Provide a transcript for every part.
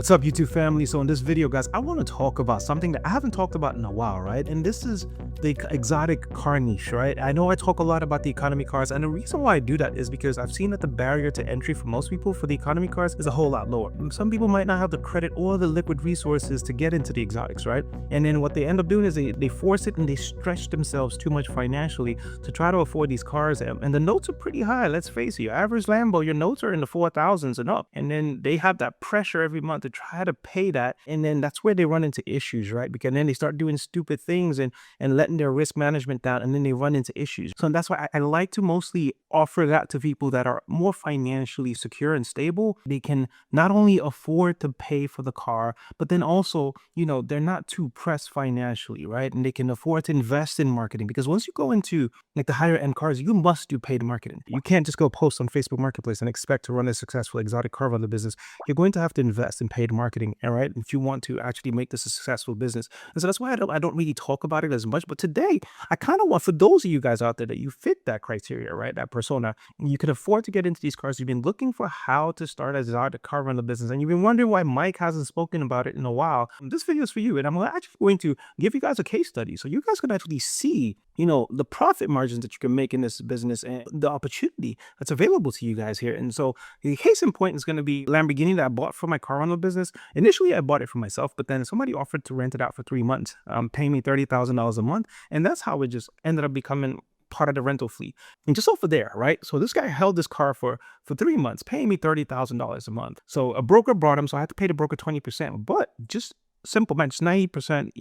What's up, YouTube family? So in this video, guys, I want to talk about something that I haven't talked about in a while, right? And this is the exotic car niche, right? I know I talk a lot about the economy cars, and the reason why I do that is because I've seen that the barrier to entry for most people for the economy cars is a whole lot lower. Some people might not have the credit or the liquid resources to get into the exotics, right? And then what they end up doing is they force it and they stretch themselves too much financially to try to afford these cars. And the notes are pretty high. Let's face it, your average Lambo, your notes are in the 4,000s and up. And then they have that pressure every month to try to pay that, and then that's where they run into issues, right? Because then they start doing stupid things and letting their risk management down, and then they run into issues. So that's why I like to mostly offer that to people that are more financially secure and stable. They can not only afford to pay for the car, but then also, they're not too pressed financially, right? And they can afford to invest in marketing, because once you go into like the higher end cars, you must do paid marketing. You can't just go post on Facebook Marketplace and expect to run a successful exotic car rental business. You're going to have to invest in paid marketing, all right, if you want to actually make this a successful business. And so that's why I don't really talk about it as much. But today, I kind of want, for those of you guys out there that you fit that criteria, right, that persona, you can afford to get into these cars. You've been looking for how to start a exotic car rental business, and you've been wondering why Mike hasn't spoken about it in a while. This video is for you, and I'm actually going to give you guys a case study so you guys can actually see, the profit margins that you can make in this business and the opportunity that's available to you guys here. And so the case in point is going to be Lamborghini that I bought for my car rental business. Initially, I bought it for myself, but then somebody offered to rent it out for 3 months, paying me $30,000 a month. And that's how it just ended up becoming part of the rental fleet. And just over there, right? So this guy held this car for 3 months, paying me $30,000 a month. So a broker brought him, so I had to pay the broker 20%, but just simple, man, just 90%,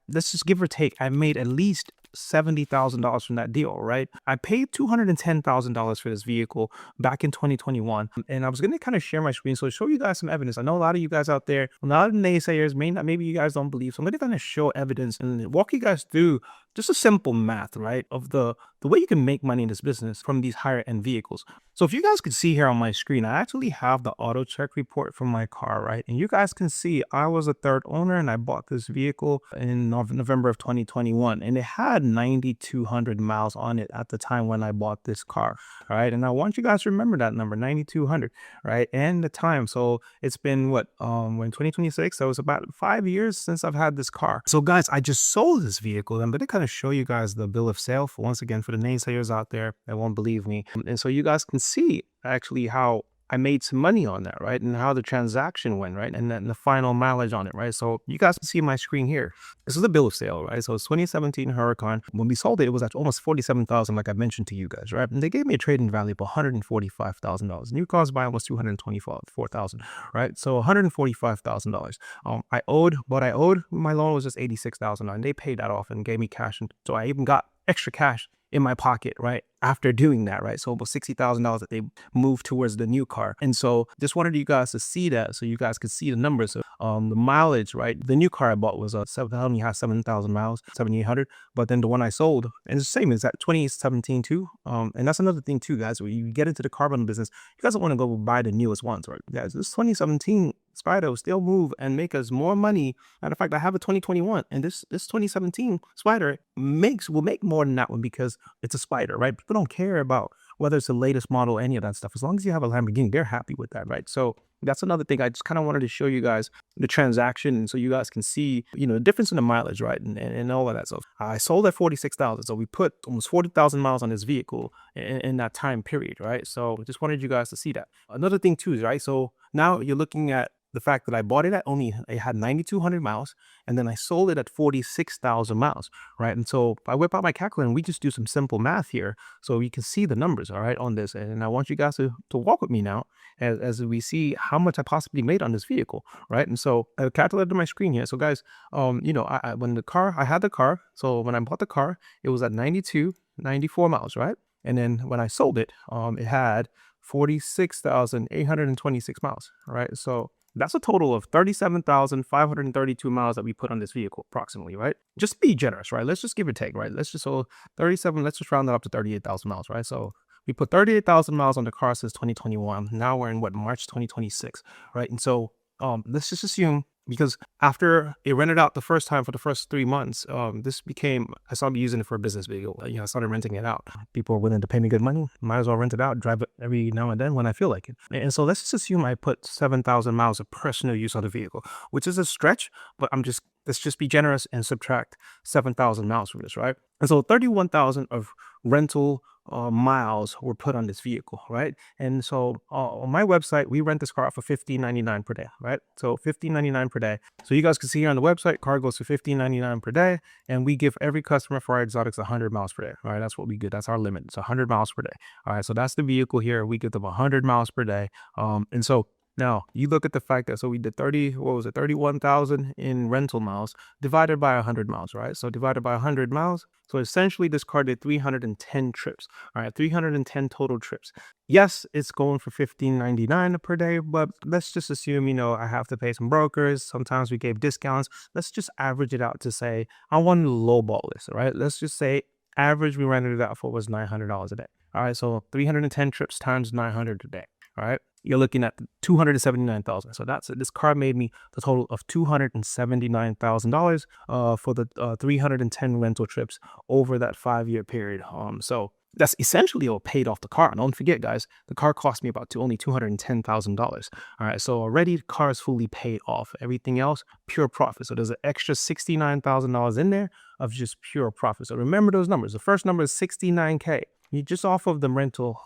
let's just give or take, I made at least $70,000 from that deal, right? I paid $210,000 for this vehicle back in 2021. And I was going to kind of share my screen, so show you guys some evidence. I know a lot of you guys out there, a lot of naysayers maybe you guys don't believe. So I'm going to kind of show evidence and walk you guys through just a simple math, right, of the way you can make money in this business from these higher end vehicles. So if you guys can see here on my screen, I actually have the AutoCheck report from my car, right? And you guys can see I was a third owner and I bought this vehicle in November of 2021, and it had 9,200 miles on it at the time when I bought this car, all right? And I want you guys to remember that number, 9,200, right? And the time. So it's been what, when 2026, so it's about 5 years since I've had this car. So guys, I just sold this vehicle. I'm going to kind of show you guys the bill of sale once again for the naysayers out there that won't believe me. And so you guys can see actually how I made some money on that, right? And how the transaction went, right? And then the final mileage on it, right? So you guys can see my screen here. This is the bill of sale, right? So it's 2017 Huracan. When we sold it, it was at almost 47,000, like I mentioned to you guys, right? And they gave me a trade-in value of $145,000. New cars by almost $224,000, right? So $145,000. I owed what I owed. My loan was just $86,000, and they paid that off and gave me cash. And so I even got extra cash in my pocket, right, after doing that, right? So almost $60,000 that they moved towards the new car. And so just wanted you guys to see that so you guys could see the numbers. So, the mileage, right? The new car I bought was only has 7,000 miles, 7,800. But then the one I sold, and it's the same, is that 2017 too. And that's another thing too, guys. When you get into the car rental business, you guys don't want to go buy the newest ones, right? Guys, this 2017 Spider will still move and make us more money. Matter of fact, I have a 2021, and this 2017 Spider will make more than that one because it's a Spider, right? People don't care about whether it's the latest model, any of that stuff. As long as you have a Lamborghini, they're happy with that, right? So that's another thing. I just kind of wanted to show you guys the transaction, and so you guys can see, the difference in the mileage, right, and all of that stuff. I sold at 46,000, so we put almost 40,000 miles on this vehicle in that time period, right? So just wanted you guys to see that. Another thing too, right? So now you're looking at the fact that I bought it it had 9,200 miles, and then I sold it at 46,000 miles, right? And so I whip out my calculator and we just do some simple math here so you can see the numbers, all right, on this. And I want you guys to walk with me now as we see how much I possibly made on this vehicle, right? And so I calculated my screen here. So guys, when I had the car, so when I bought the car, it was at 94 miles, right? And then when I sold it, it had 46,826 miles, right? So that's a total of 37,532 miles that we put on this vehicle, approximately, right? Just be generous, right? Let's just give or take, right? Let's just round that up to 38,000 miles, right? So we put 38,000 miles on the car since 2021. Now we're in March 2026, right? And so let's just assume because after it rented out the first time for the first 3 months, I started using it for a business vehicle. I started renting it out. People are willing to pay me good money. Might as well rent it out, drive it every now and then when I feel like it. And so let's just assume I put 7,000 miles of personal use on the vehicle, which is a stretch, but let's just be generous and subtract 7,000 miles from this, right? And so 31,000 of rental miles were put on this vehicle, right? And so on my website, we rent this car out for $15.99 per day, right? So $15.99 per day. So you guys can see here on the website, car goes for $15.99 per day, and we give every customer for our exotics 100 miles per day. All right, that's what we get. That's our limit. It's 100 miles per day. All right, so that's the vehicle here. We give them 100 miles per day. And so now you look at the fact that, so we did 31,000 in rental miles divided by 100 miles, right? So divided by 100 miles. So essentially this car did 310 trips, all right? 310 total trips. Yes, it's going for $15.99 per day, but let's just assume, I have to pay some brokers. Sometimes we gave discounts. Let's just average it out to say, I want to lowball this, right? Let's just say average we rented it out for was $900 a day. All right, so 310 trips times 900 a day. All right, you're looking at 279,000. So that's it. This car made me the total of $279,000 for the 310 rental trips over that 5-year period. So that's essentially what paid off the car. And don't forget, guys, the car cost me about only $210,000. All right, so already the car is fully paid off. Everything else, pure profit. So there's an extra $69,000 in there of just pure profit. So remember those numbers. The first number is 69K. You just off of the rental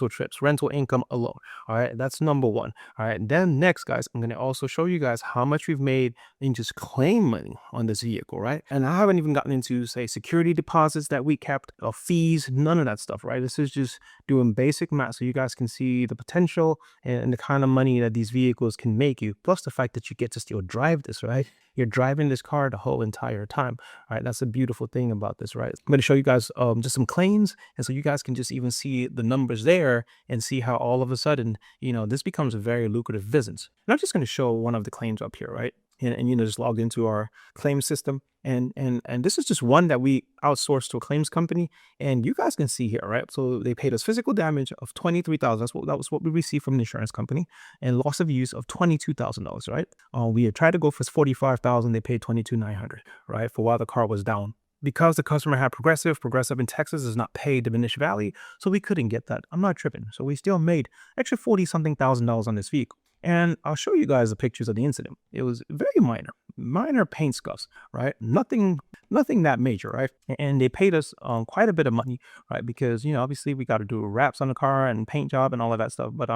trips, rental income alone. All right, that's number one. All right, then next, guys, I'm gonna also show you guys how much we've made in just claim money on this vehicle, right? And I haven't even gotten into, say, security deposits that we kept, or fees, none of that stuff, right? This is just doing basic math so you guys can see the potential and the kind of money that these vehicles can make you, plus the fact that you get to still drive this, right? You're driving this car the whole entire time. All right, that's a beautiful thing about this, right? I'm going to show you guys just some claims, and so you guys can just even see the numbers there and see how all of a sudden, this becomes a very lucrative business. And I'm just going to show one of the claims up here, right? And just log into our claim system, and this is just one that we outsourced to a claims company, and you guys can see here, right? So they paid us physical damage of $23,000. That was what we received from the insurance company, and loss of use of $22,000, right? We had tried to go for $45,000. They paid $22,900, right, for while the car was down. Because the customer had Progressive in Texas does not pay diminished value, so we couldn't get that. I'm not tripping. So we still made extra $40-something thousand on this vehicle. And I'll show you guys the pictures of the incident. It was very minor paint scuffs, right? Nothing that major, right? And they paid us quite a bit of money, right? Because, obviously we got to do wraps on the car and paint job and all of that stuff. But,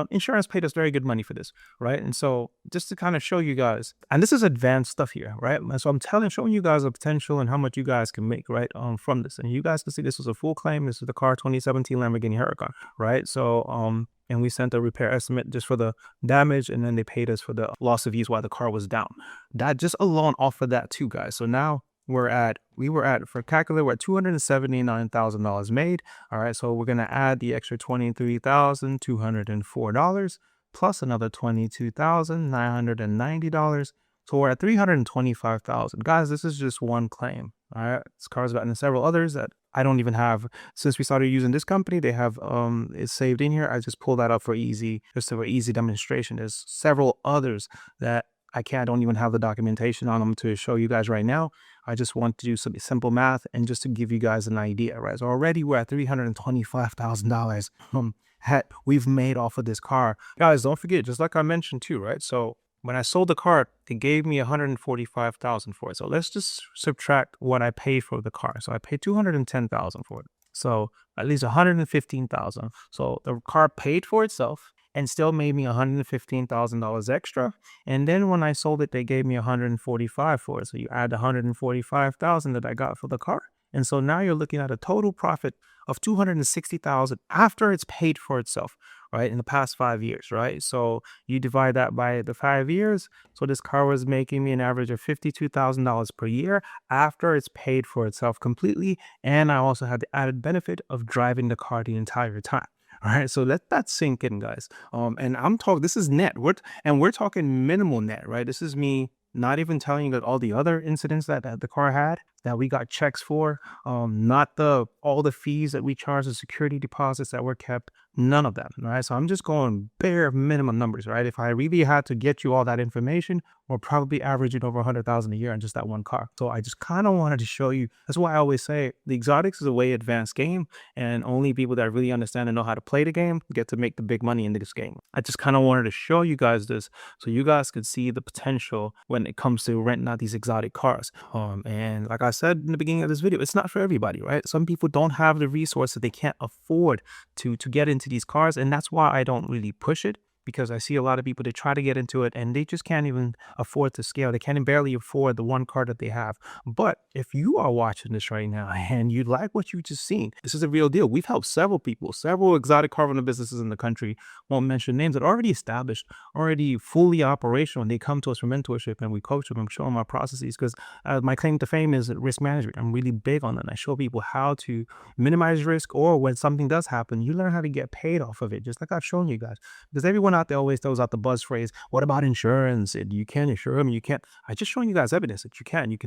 insurance paid us very good money for this, right? And so just to kind of show you guys, and this is advanced stuff here, right? And so I'm showing you guys the potential and how much you guys can make, right? From this. And you guys can see this was a full claim. This is the car 2017 Lamborghini Huracan, right? So, and we sent a repair estimate just for the damage, and then they paid us for the loss of use while the car was down. That just alone offered that too, guys. So now we were at, for calculator, we're at $279,000 made. All right, so we're gonna add the extra $23,204 plus another $22,990. So we're at $325,000. Guys, this is just one claim. All right, this car's gotten several others that I don't even have. Since we started using this company, they have it's saved in here. I just pulled that up for easy demonstration. There's several others that I don't even have the documentation on them to show you guys right now. I just want to do some simple math and just to give you guys an idea, right? So already we're at $325,000 we've made off of this car. Guys, don't forget, just like I mentioned too, right? So when I sold the car, they gave me $145,000 for it. So let's just subtract what I paid for the car. So I paid $210,000 for it. So at least $115,000. So the car paid for itself and still made me $115,000 extra. And then when I sold it, they gave me $145,000 for it. So you add the $145,000 that I got for the car. And so now you're looking at a total profit of $260,000 after it's paid for itself, right? In the past 5 years, right? So you divide that by the 5 years. So this car was making me an average of $52,000 per year after it's paid for itself completely. And I also had the added benefit of driving the car the entire time. All right, so let that sink in, guys. And I'm talking, this is net. We're talking minimal net, right? This is me not even telling you that all the other incidents that the car had that we got checks for, not all the fees that we charged, the security deposits that were kept, None of that, right? So I'm just going bare minimum numbers, right? If I really had to get you all that information, we're probably averaging over 100,000 a year on just that one car. So I just kind of wanted to show you. That's why I always say the exotics is a way advanced game, and only people that really understand and know how to play the game get to make the big money in this game. I just kind of wanted to show you guys this so you guys could see the potential when it comes to renting out these exotic cars. And like I said in the beginning of this video, it's not for everybody, right? Some people don't have the resources; they can't afford to get into these cars, and that's why I don't really push it, because I see a lot of people, they try to get into it and they just can't even afford to scale. They can barely afford the one car that they have. But if you are watching this right now and you like what you just seen, this is a real deal. We've helped several people, several exotic car rental businesses in the country, won't mention names, that are already established, already fully operational, and they come to us for mentorship and we coach them and show them our processes, because my claim to fame is risk management. I'm really big on that. I show people how to minimize risk, or when something does happen, you learn how to get paid off of it, just like I've shown you guys. Because everyone out there always throws out the buzz phrase, "What about insurance? And you can't insure them. You can't." I just showing you guys evidence that you can. You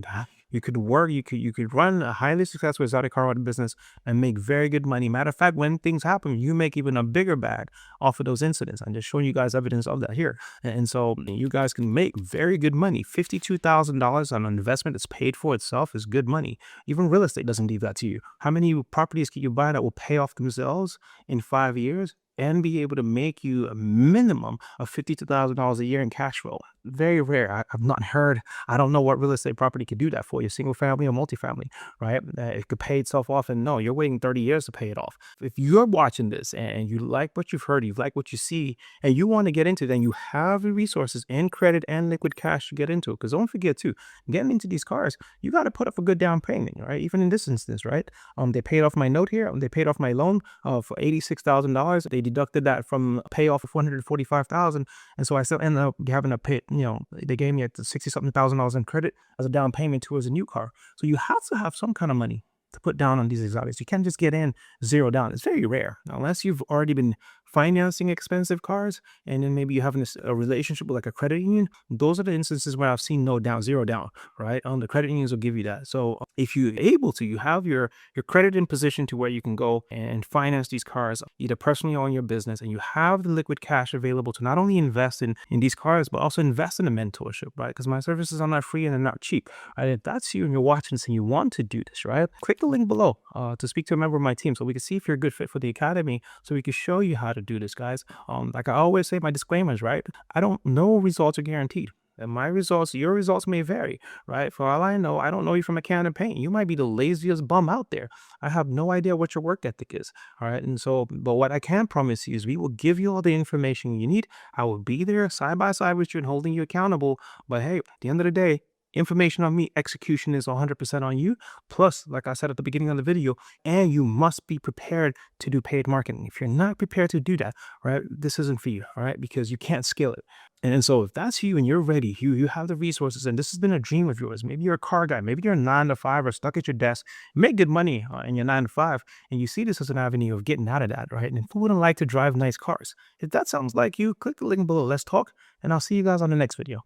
could work. You could run a highly successful exotic car rental business and make very good money. Matter of fact, when things happen, you make even a bigger bag off of those incidents. I'm just showing you guys evidence of that here, and so you guys can make very good money. $52,000 on an investment that's paid for itself is good money. Even real estate doesn't give that to you. How many properties can you buy that will pay off themselves in 5 years and be able to make you a minimum of $52,000 a year in cash flow? Very rare. I've not heard. I don't know what real estate property could do that for you, single family or multifamily, right? It could pay itself off, and no, you're waiting 30 years to pay it off. If you're watching this and you like what you've heard, you like what you see, and you want to get into it, then you have the resources and credit and liquid cash to get into it. Because don't forget too, getting into these cars, you got to put up a good down payment, right? Even in this instance, right? They paid off my note here. They paid off my loan for $86,000. They deducted that from payoff of $145,000, and so I still ended up having to pay. They gave me 60 something thousand dollars in credit as a down payment towards a new car. So you have to have some kind of money to put down on these exotics. You can't just get in zero down. It's very rare, unless you've already been financing expensive cars, and then maybe you have a relationship with like a credit union. Those are the instances where I've seen no down, zero down, right? The credit unions will give you that. So if you're able to, you have your credit in position to where you can go and finance these cars either personally or in your business, and you have the liquid cash available to not only invest in these cars, but also invest in a mentorship, right? Because my services are not free and they're not cheap, right? If that's you and you're watching this and you want to do this, right, click the link below to speak to a member of my team so we can see if you're a good fit for the academy, so we can show you how to do this, guys. Like I always say, my disclaimers, right? I don't know results are guaranteed. And my results, your results may vary, right? For all I know, I don't know you from a can of paint. You might be the laziest bum out there. I have no idea what your work ethic is, all right? And so, but what I can promise you is we will give you all the information you need. I will be there side by side with you and holding you accountable. But hey, at the end of the day, information on me, execution is 100% on you. Plus, like I said at the beginning of the video, and you must be prepared to do paid marketing. If you're not prepared to do that, right, this isn't for you, all right, because you can't scale it. And so if that's you and you're ready, you have the resources, and this has been a dream of yours. Maybe you're a car guy, maybe you're 9 to 5 or stuck at your desk, make good money in your 9 to 5, and you see this as an avenue of getting out of that, right? And who wouldn't like to drive nice cars? If that sounds like you, click the link below. Let's talk, and I'll see you guys on the next video.